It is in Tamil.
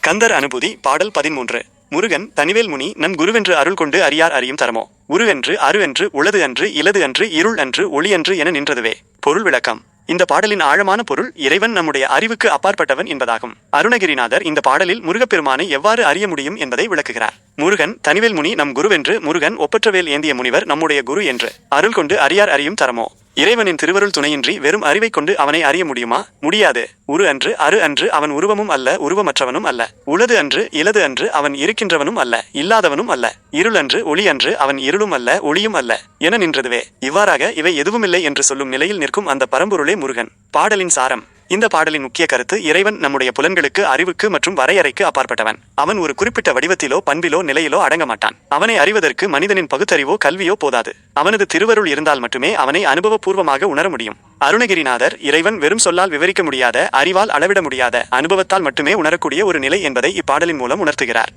கந்தர் அனுபூதி பாடல் 13. முருகன் தனிவேல் முனி நன் குருவென்று அருள் கொண்டு அறியார் அறியும் தரமோ. உருவென்று அருவென்று உளது அன்று இலது அன்று இருள் அன்று ஒளி அன்று என நின்றதுவே. பொருள் விளக்கம். இந்த பாடலின் ஆழமான பொருள் இறைவன் நம்முடைய அறிவுக்கு அப்பாற்பட்டவன் என்பதாகும். அருணகிரிநாதர் இந்த பாடலில் முருகப்பெருமானை எவ்வாறு அறிய முடியும் என்பதை விளக்குகிறார். முருகன் தனிவேல் முனி நம் குருவென்று, முருகன் ஒப்பற்றவேல் ஏந்திய முனிவர் நம்முடைய குரு என்று அருள் கொண்டு அறியார் அறியும் தரமோ. இறைவனின் திருவருள் துணையின்றி வெறும் அறிவை கொண்டு அவனை அறிய முடியுமா? முடியாது. உரு அன்று அரு அன்று அவன் உருவமும் அல்ல, உருவமற்றவனும் அல்ல. உளது அன்று இலது அன்று அவன் இருக்கின்றவனும் அல்ல, இல்லாதவனும் அல்ல. இருள் அன்று ஒளி அன்று அவன் இருளும் அல்ல, ஒளியும் அல்ல என நின்றதுவே. இவ்வாறாக இவை எதுவுமில்லை என்று சொல்லும் நிலையில் நிற்கும் அந்த பரம்பொருளே முருகன். பாடலின் சாரம். இந்த பாடலின் முக்கிய கருத்து இறைவன் நம்முடைய புலன்களுக்கு, அறிவுக்கு மற்றும் வரையறைக்கு அப்பாற்பட்டவன். அவன் ஒரு குறிப்பிட்ட வடிவத்திலோ பண்பிலோ நிலையிலோ அடங்க மாட்டான். அவனை அறிவதற்கு மனிதனின் பகுத்தறிவோ கல்வியோ போதாது. அவனது திருவருள் இருந்தால் மட்டுமே அவனை அனுபவபூர்வமாக உணர முடியும். அருணகிரிநாதர் இறைவன் வெறும் சொல்லால் விவரிக்க முடியாத, அறிவால் அளவிட முடியாத, அனுபவத்தால் மட்டுமே உணரக்கூடிய ஒரு நிலை என்பதை இப்பாடலின் மூலம் உணர்த்துகிறார்.